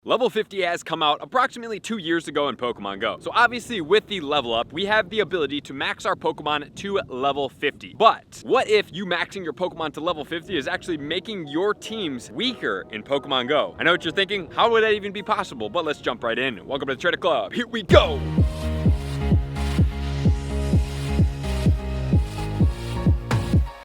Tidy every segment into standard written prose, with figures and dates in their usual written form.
Level 50 has come out approximately 2 years ago in Pokemon Go. So obviously with the level up, we have the ability to max our Pokemon to level 50. But what if you maxing your Pokemon to level 50 is actually making your teams weaker in Pokemon Go? I know what you're thinking, how would that even be possible? But let's jump right in. Welcome to the Trader Club. Here we go!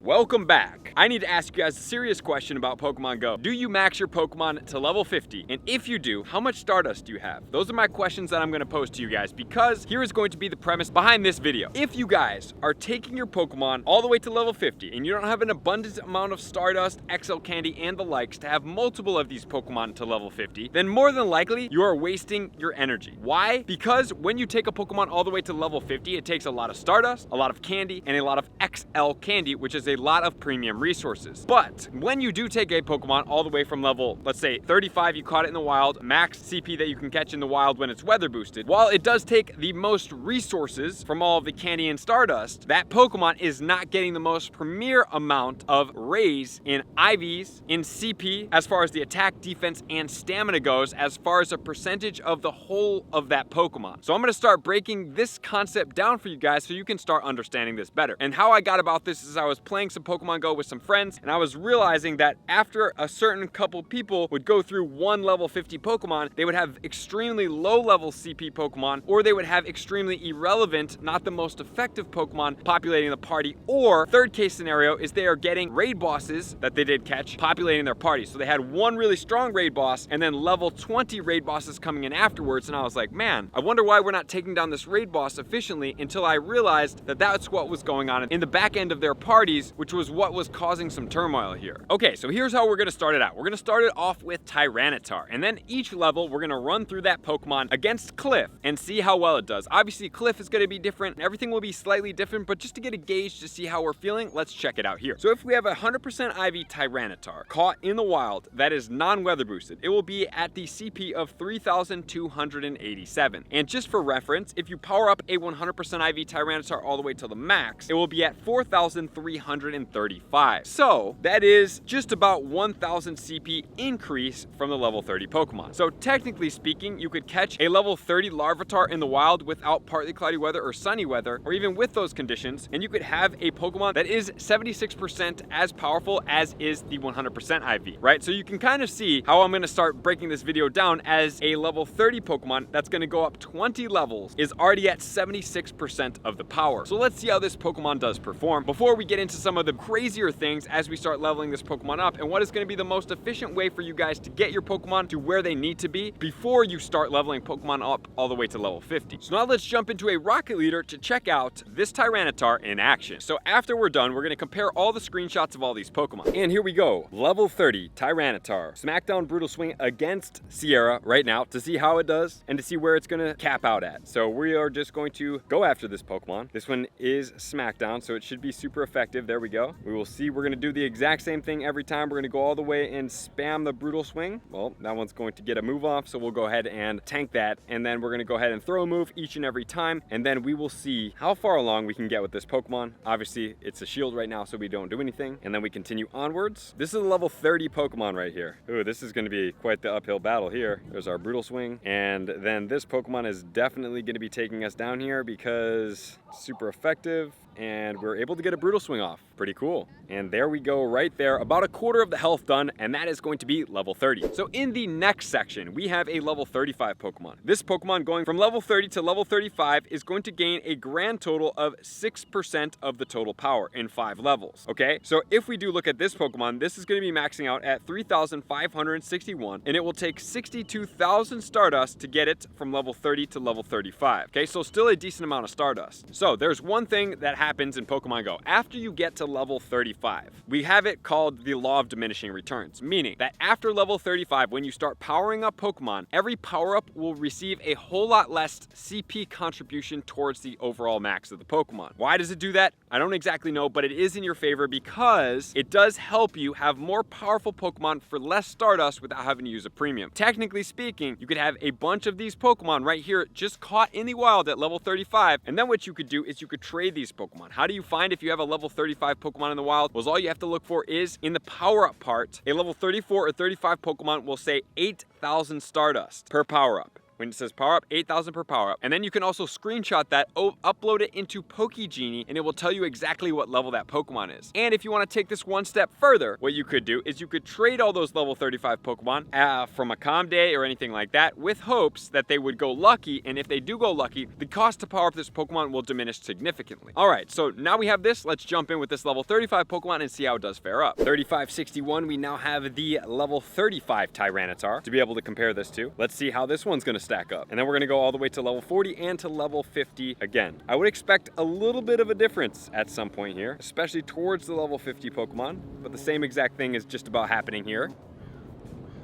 Welcome back. I need to ask you guys a serious question about Pokemon Go. Do you max your Pokemon to level 50? And if you do, how much Stardust do you have? Those are my questions that I'm going to pose to you guys, because here is going to be the premise behind this video. If you guys are taking your Pokemon all the way to level 50 and you don't have an abundant amount of Stardust, XL Candy, and the likes to have multiple of these Pokemon to level 50, then more than likely you are wasting your energy. Why? Because when you take a Pokemon all the way to level 50, it takes a lot of Stardust, a lot of Candy, and a lot of XL Candy, which is a lot of premium resources. But when you do take a Pokemon all the way from level, let's say 35, you caught it in the wild, max CP that you can catch in the wild when it's weather boosted, while it does take the most resources from all of the Candy and Stardust, that Pokemon is not getting the most premier amount of raise in IVs, in CP, as far as the attack, defense, and stamina goes, as far as a percentage of the whole of that Pokemon. So I'm going to start breaking this concept down for you guys so you can start understanding this better. And how I got about this is I was playing some Pokemon Go with some friends, and I was realizing that after a certain couple people would go through one level 50 Pokemon, they would have extremely low level CP Pokemon, or they would have extremely irrelevant, not the most effective Pokemon populating the party, or third case scenario is they are getting raid bosses that they did catch populating their party. So they had one really strong raid boss and then level 20 raid bosses coming in afterwards, and I was like, man, I wonder why we're not taking down this raid boss efficiently, until I realized that that's what was going on in the back end of their parties, which was what was causing some turmoil here. Okay, so here's how we're going to start it out. We're going to start it off with Tyranitar, and then each level we're going to run through that Pokemon against Cliff and see how well it does. Obviously Cliff is going to be different, everything will be slightly different, but just to get a gauge to see how we're feeling, let's check it out here. So if we have a 100% IV Tyranitar caught in the wild that is non-weather boosted, it will be at the CP of 3,287. And just for reference, if you power up a 100% IV Tyranitar all the way to the max, it will be at 4,335. So that is just about 1,000 CP increase from the level 30 Pokemon. So technically speaking, you could catch a level 30 Larvitar in the wild without partly cloudy weather or sunny weather, or even with those conditions, and you could have a Pokemon that is 76% as powerful as is the 100% IV, right? So you can kind of see how I'm going to start breaking this video down, as a level 30 Pokemon that's going to go up 20 levels is already at 76% of the power. So let's see how this Pokemon does perform before we get into some of the crazier things as we start leveling this Pokemon up, and what is going to be the most efficient way for you guys to get your Pokemon to where they need to be before you start leveling Pokemon up all the way to level 50. So now let's jump into a Rocket Leader to check out this Tyranitar in action. So after we're done, we're going to compare all the screenshots of all these Pokemon. And here we go. Level 30 Tyranitar. Smackdown Brutal Swing against Sierra right now to see how it does and to see where it's going to cap out at. So we are just going to go after this Pokemon. This one is Smackdown, so it should be super effective. There we go. We will see. We're going to do the exact same thing every time. We're going to go all the way and spam the Brutal Swing. Well, that one's going to get a move off, so we'll go ahead and tank that, and then we're going to go ahead and throw a move each and every time, and then we will see how far along we can get with this Pokemon. Obviously it's a shield right now, so we don't do anything, and then we continue onwards. This is a level 30 Pokemon right here. Ooh, this is going to be quite the uphill battle here. There's our Brutal Swing, and then this Pokemon is definitely going to be taking us down here because super effective, and we're able to get a Brutal Swing off. Pretty cool. And there we go right there, about a quarter of the health done, and that is going to be level 30. So in the next section, we have a level 35 Pokemon. This Pokemon going from level 30 to level 35 is going to gain a grand total of 6% of the total power in 5 levels. Okay, so if we do look at this Pokemon, this is going to be maxing out at 3,561, and it will take 62,000 Stardust to get it from level 30 to level 35. Okay, so still a decent amount of Stardust. So there's one thing that happens in Pokemon Go. After you get to level 35, we have it called the law of diminishing returns, meaning that after level 35, when you start powering up Pokemon, every power up will receive a whole lot less CP contribution towards the overall max of the Pokemon. Why does it do that? I don't exactly know, but it is in your favor because it does help you have more powerful Pokemon for less Stardust without having to use a premium. Technically speaking, you could have a bunch of these Pokemon right here just caught in the wild at level 35, and then what you could do is you could trade these Pokemon. Pokemon. How do you find if you have a level 35 Pokemon in the wild? Well, all you have to look for is in the power-up part, a level 34 or 35 Pokemon will say 8,000 Stardust per power-up. When it says power up, 8,000 per power up. And then you can also screenshot that, upload it into PokeGenie, and it will tell you exactly what level that Pokemon is. And if you want to take this one step further, what you could do is you could trade all those level 35 Pokemon from a calm day or anything like that with hopes that they would go lucky. And if they do go lucky, the cost to power up this Pokemon will diminish significantly. All right, so now we have this. Let's jump in with this level 35 Pokemon and see how it does fare up. 3561, we now have the level 35 Tyranitar to be able to compare this to. Let's see how this one's going to stack up. And then we're gonna go all the way to level 40 and to level 50 again. I would expect a little bit of a difference at some point here, especially towards the level 50 Pokemon, but the same exact thing is just about happening here.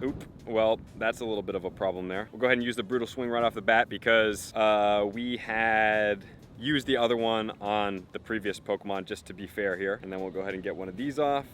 Oop, well, that's a little bit of a problem there. We'll go ahead and use the Brutal Swing right off the bat because we had used the other one on the previous Pokemon just to be fair here. And then we'll go ahead and get one of these off.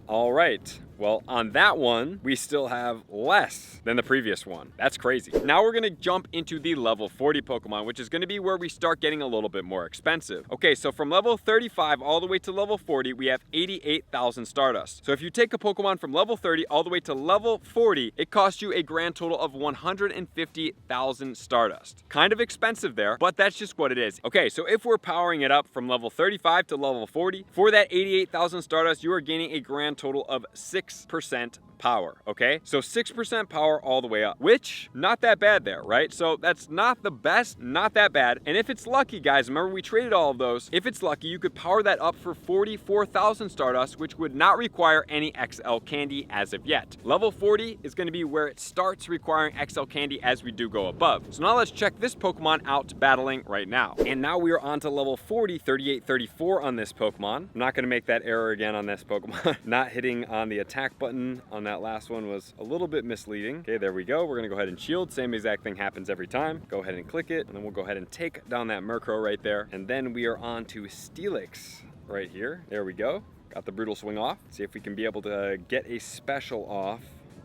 All right, well, on that one, we still have less than the previous one. That's crazy. Now we're gonna jump into the level 40 Pokemon, which is gonna be where we start getting a little bit more expensive. Okay, so from level 35 all the way to level 40, we have 88,000 Stardust. So if you take a Pokemon from level 30 all the way to level 40, it costs you a grand total of 150,000 Stardust. Kind of expensive there, but that's just what it is. Okay, so if we're powering it up from level 35 to level 40, for that 88,000 Stardust, you are gaining a grand total of 6% power, okay? So 6% power all the way up, which not that bad there, right? So that's not the best, not that bad. And if it's lucky, guys, remember we traded all of those. If it's lucky, you could power that up for 44,000 Stardust, which would not require any XL candy as of yet. Level 40 is going to be where it starts requiring XL candy as we do go above. So now let's check this Pokemon out battling right now. And now we are on to level 40, 38, 34 on this Pokemon. I'm not going to make that error again on this Pokemon. Not hitting on the attack button on that last one was a little bit misleading. Okay, there we go. We're gonna go ahead and shield. Same exact thing happens every time. Go ahead and click it, and then we'll go ahead and take down that Murkrow right there. And then we are on to Steelix right here. There we go. Got the Brutal Swing off. See if we can be able to get a special off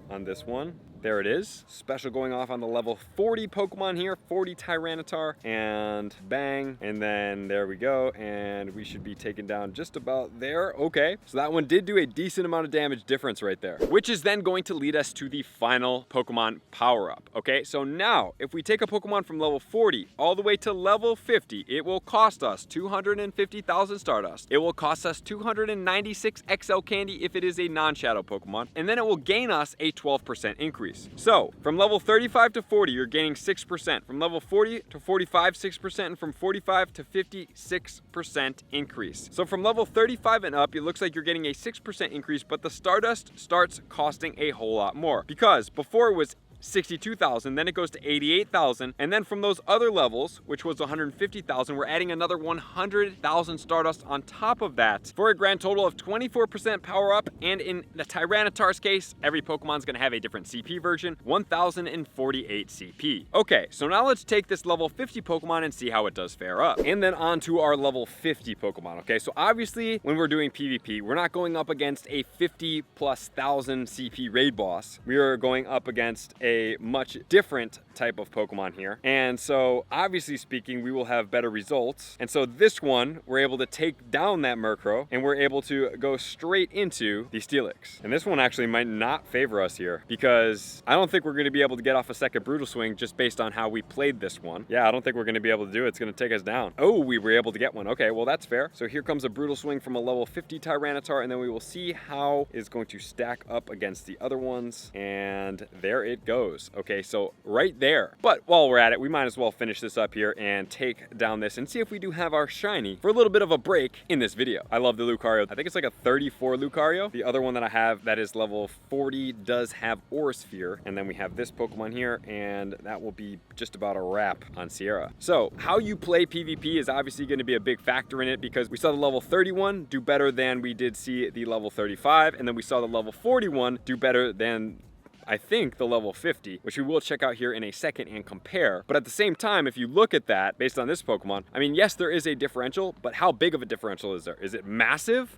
on this one. There it is. Special going off on the level 40 Pokemon here, 40 Tyranitar, and bang. And then there we go. And we should be taken down just about there. Okay, so that one did do a decent amount of damage difference right there, which is then going to lead us to the final Pokemon power up. Okay, so now if we take a Pokemon from level 40 all the way to level 50, it will cost us 250,000 Stardust. It will cost us 296 XL candy if it is a non-shadow Pokemon, and then it will gain us a 12% increase. So from level 35 to 40, you're gaining 6%. From level 40 to 45, 6%, and from 45 to 50, 6% increase. So from level 35 and up, it looks like you're getting a 6% increase, but the Stardust starts costing a whole lot more because before it was 62,000, then it goes to 88,000, and then from those other levels, which was 150,000, we're adding another 100,000 Stardust on top of that for a grand total of 24% power up. And in the Tyranitar's case, every Pokemon's gonna have a different CP version, 1048 CP. Okay, so now let's take this level 50 Pokemon and see how it does fare up. And then on to our level 50 Pokemon. Okay, so obviously when we're doing PvP, we're not going up against a 50,000+ CP raid boss. We are going up against a much different type of Pokemon here. And so obviously speaking, we will have better results. And so this one, we're able to take down that Murkrow and we're able to go straight into the Steelix. And this one actually might not favor us here because I don't think we're going to be able to get off a second Brutal Swing just based on how we played this one. Yeah, I don't think we're going to be able to do it. It's going to take us down. Oh, we were able to get one. Okay, well that's fair. So here comes a Brutal Swing from a level 50 Tyranitar, and then we will see how it's going to stack up against the other ones. And there it goes. Okay, so right there. But while we're at it, we might as well finish this up here and take down this and see if we do have our shiny for a little bit of a break in this video. I love the Lucario. I think it's like a 34 Lucario. The other one that I have that is level 40 does have Aura Sphere. And then we have this Pokemon here, and that will be just about a wrap on Sierra. So how you play PvP is obviously going to be a big factor in it because we saw the level 31 do better than we did see the level 35, and then we saw the level 41 do better than I think the level 50, which we will check out here in a second and compare. But at the same time, if you look at that based on this Pokemon, I mean, yes, there is a differential, but how big of a differential is there? Is it massive?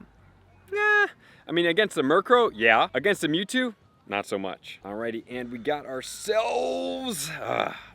Nah. I mean, against the Murkrow, yeah. Against the Mewtwo, not so much. Alrighty, and we got ourselves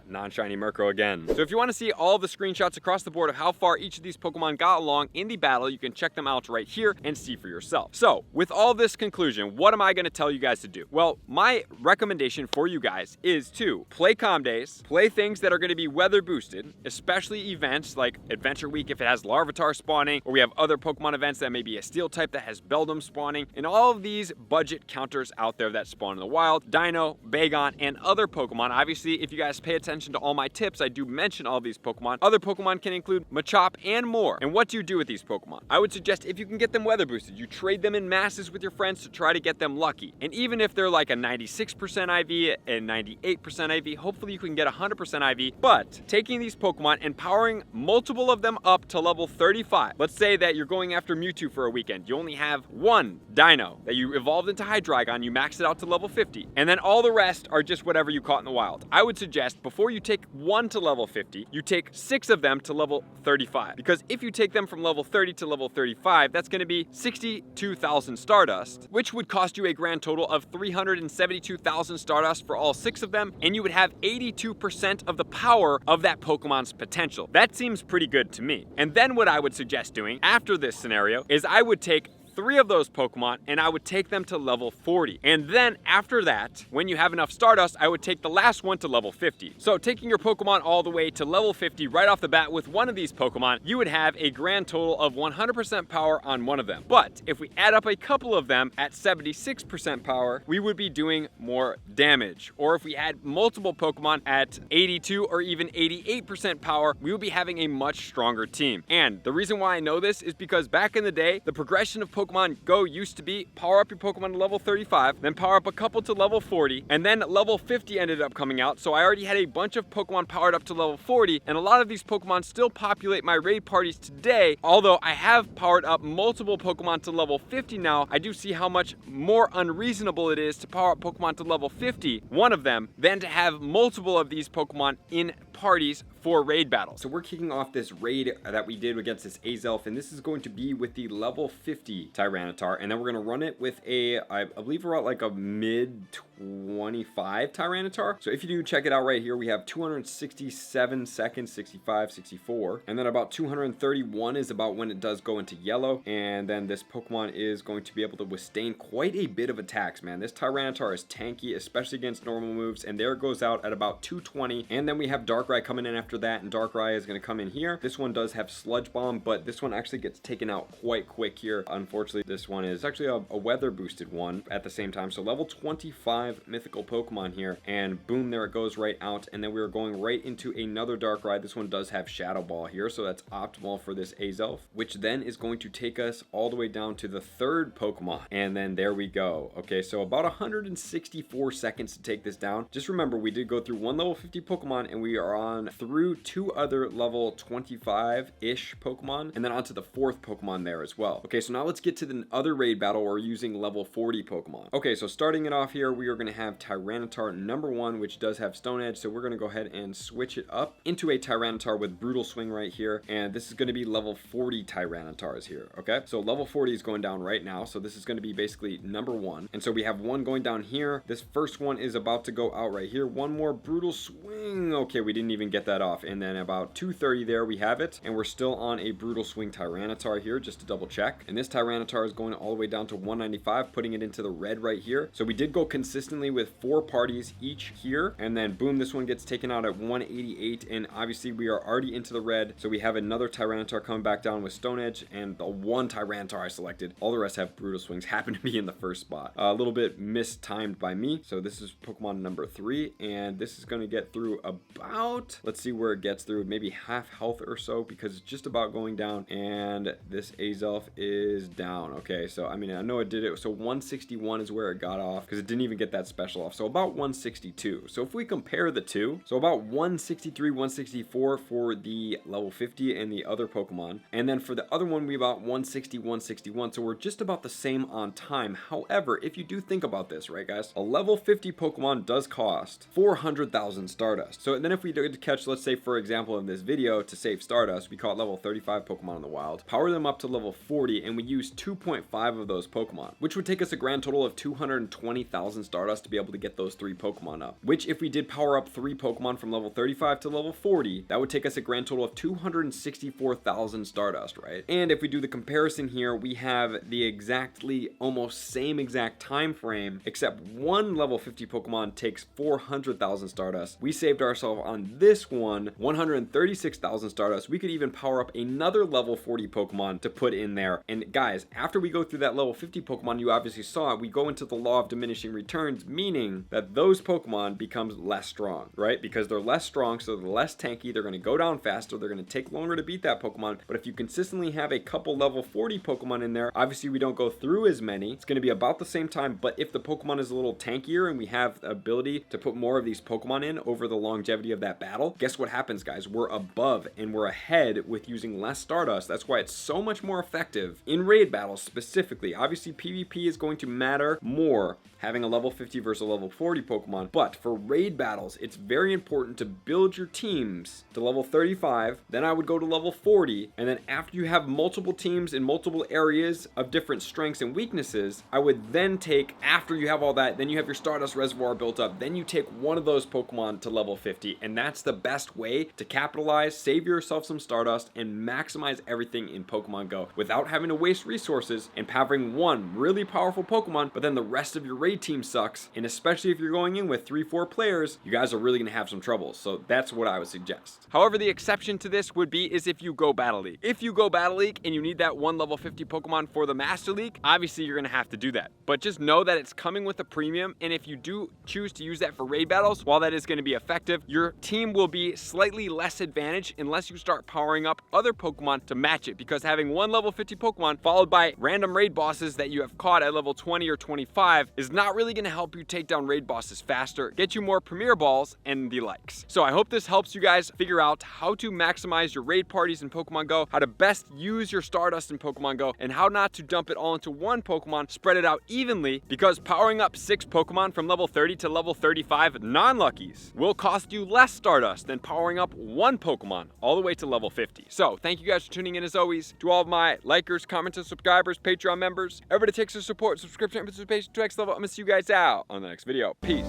non-shiny Murkrow again. So if you want to see all the screenshots across the board of how far each of these Pokemon got along in the battle, you can check them out right here and see for yourself. So with all this conclusion, what am I going to tell you guys to do? Well, my recommendation for you guys is to play Calm Days, play things that are going to be weather boosted, especially events like Adventure Week if it has Larvitar spawning, or we have other Pokemon events that may be a Steel type that has Beldum spawning, and all of these budget counters out there that spawn in the wild, Dino, Bagon, and other Pokemon. Obviously, if you guys pay attention to all my tips, I do mention all these Pokemon. Other Pokemon can include Machop and more. And what do you do with these Pokemon? I would suggest if you can get them weather boosted, you trade them in masses with your friends to try to get them lucky. And even if they're like a 96% IV and 98% IV, hopefully you can get 100% IV. But taking these Pokemon and powering multiple of them up to level 35. Let's say that you're going after Mewtwo for a weekend. You only have one Dino that you evolved into Hydreigon, you maxed it out to level 50. And then all the rest are just whatever you caught in the wild. I would suggest before you take one to level 50, you take 6 of them to level 35. Because if you take them from level 30 to level 35, that's going to be 62,000 Stardust, which would cost you a grand total of 372,000 Stardust for all 6 of them, and you would have 82% of the power of that Pokemon's potential. That seems pretty good to me. And then what I would suggest doing after this scenario is I would take 3 of those Pokemon and I would take them to level 40. And then after that, when you have enough Stardust, I would take the last one to level 50. So taking your Pokemon all the way to level 50 right off the bat with one of these Pokemon, you would have a grand total of 100% power on one of them. But if we add up a couple of them at 76% power, we would be doing more damage. Or if we had multiple Pokemon at 82 or even 88% power, we would be having a much stronger team. And the reason why I know this is because back in the day, the progression of Pokemon Go used to be power up your Pokemon to level 35, then power up a couple to level 40, and then level 50 ended up coming out, so I already had a bunch of Pokemon powered up to level 40, and a lot of these Pokemon still populate my raid parties today. Although I have powered up multiple Pokemon to level 50 now, I do see how much more unreasonable it is to power up Pokemon to level 50, one of them, than to have multiple of these Pokemon in parties for raid battles. So we're kicking off this raid that we did against this Azelf, and this is going to be with the level 50 Tyranitar, and then we're going to run it with a, I believe we're at like a mid 25 Tyranitar. So if you do check it out right here, we have 267 seconds, 65, 64, and then about 231 is about when it does go into yellow, and then this Pokemon is going to be able to withstand quite a bit of attacks, man. This Tyranitar is tanky, especially against normal moves, and there it goes out at about 220, and then we have Darkrai coming in after that, and Darkrai is going to come in here. This one does have Sludge Bomb, but this one actually gets taken out quite quick here. Unfortunately, this one is actually a weather boosted one at the same time. So level 25 mythical Pokemon here, and boom, there it goes right out. And then we are going right into another Darkrai. This one does have Shadow Ball here, so that's optimal for this Azelf, which then is going to take us all the way down to the third Pokemon. And then there we go. Okay, so about 164 seconds to take this down. Just remember, we did go through one level 50 Pokemon, and we are on through 2 other level 25-ish Pokemon, and then onto the 4th Pokemon there as well. Okay, so now let's get to the other raid battle. We're using level 40 Pokemon. Okay, so starting it off here, we are going to have Tyranitar number 1, which does have Stone Edge, so we're going to go ahead and switch it up into a Tyranitar with Brutal Swing right here, and this is going to be level 40 Tyranitars here. Okay, so level 40 is going down right now, so this is going to be basically number 1, and so we have one going down here. This first one is about to go out right here. One more Brutal Swing. Okay, we didn't even get that off, and then about 230 there we have it, and we're still on a Brutal Swing Tyranitar here, just to double check. And this Tyranitar is going all the way down to 195, putting it into the red right here. So we did go consistently with 4 parties each here, and then boom, this one gets taken out at 188, and obviously we are already into the red. So we have another Tyranitar coming back down with Stone Edge, and the one Tyranitar I selected, all the rest have Brutal Swings, happen to be in the first spot. A little bit mistimed by me. So this is Pokemon number 3, and this is going to get through about, let's see where it gets through, maybe half health or so, because it's just about going down, and this Azelf is down. Okay, so I mean, I know it did it, so 161 is where it got off, because it didn't even get that special off, so about 162. So if we compare the two, so about 163, 164 for the level 50 and the other Pokemon, and then for the other one we about 160, 161, so we're just about the same on time. However, if you do think about this, right guys, a level 50 Pokemon does cost 400,000 Stardust. So then if we did catch, let's say for example in this video, to save Stardust, we caught level 35 Pokemon in the wild, power them up to level 40, and we use 2.5 of those Pokemon, which would take us a grand total of 220,000 Stardust Stardust to be able to get those 3 Pokemon up. Which, if we did power up 3 Pokemon from level 35 to level 40, that would take us a grand total of 264,000 Stardust, right? And if we do the comparison here, we have the exactly almost same exact time frame, except one level 50 Pokemon takes 400,000 Stardust. We saved ourselves on this one 136,000 Stardust. We could even power up another level 40 Pokemon to put in there. And guys, after we go through that level 50 Pokemon, you obviously saw it, we go into the law of diminishing returns, meaning that those Pokemon becomes less strong, right? Because they're less strong, so they're less tanky, they're going to go down faster, they're going to take longer to beat that Pokemon. But if you consistently have a couple level 40 Pokemon in there, obviously we don't go through as many. It's going to be about the same time, but if the Pokemon is a little tankier and we have the ability to put more of these Pokemon in over the longevity of that battle, guess what happens, guys? We're above and we're ahead with using less Stardust. That's why it's so much more effective in raid battles specifically. Obviously, PvP is going to matter more having a level 50 versus a level 40 Pokemon, but for raid battles, it's very important to build your teams to level 35, then I would go to level 40, and then after you have multiple teams in multiple areas of different strengths and weaknesses, I would then take, after you have all that, then you have your Stardust reservoir built up, then you take one of those Pokemon to level 50, and that's the best way to capitalize, save yourself some Stardust, and maximize everything in Pokemon Go without having to waste resources and having one really powerful Pokemon, but then the rest of your raid team sucks. And especially if you're going in with 3-4 players, you guys are really going to have some trouble. So that's what I would suggest. However, the exception to this would be is if you go Battle League. If you go Battle League and you need that one level 50 Pokemon for the Master League, obviously you're going to have to do that. But just know that it's coming with a premium, and if you do choose to use that for raid battles, while that is going to be effective, your team will be slightly less advantaged unless you start powering up other Pokemon to match it, because having one level 50 Pokemon followed by random raid bosses that you have caught at level 20 or 25 is not really going to help you take down raid bosses faster, get you more Premier Balls, and the likes. So I hope this helps you guys figure out how to maximize your raid parties in Pokemon Go, how to best use your Stardust in Pokemon Go, and how not to dump it all into one Pokemon, spread it out evenly, because powering up 6 Pokemon from level 30 to level 35 non-luckies will cost you less Stardust than powering up one Pokemon all the way to level 50. So thank you guys for tuning in as always. To all of my likers, commenters, subscribers, Patreon members, everybody takes their support, subscription, and participation to next level. I'm gonna see you guys out on the next video. Peace.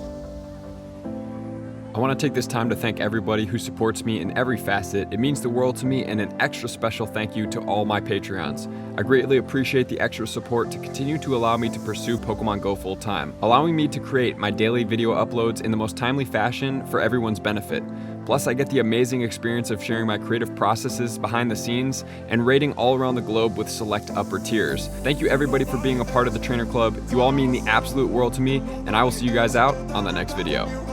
I want to take this time to thank everybody who supports me in every facet. It means the world to me, and an extra special thank you to all my Patreons. I greatly appreciate the extra support to continue to allow me to pursue Pokemon Go full time, allowing me to create my daily video uploads in the most timely fashion for everyone's benefit. Plus, I get the amazing experience of sharing my creative processes behind the scenes and raiding all around the globe with select upper tiers. Thank you everybody for being a part of the Trainer Club. You all mean the absolute world to me, and I will see you guys out on the next video.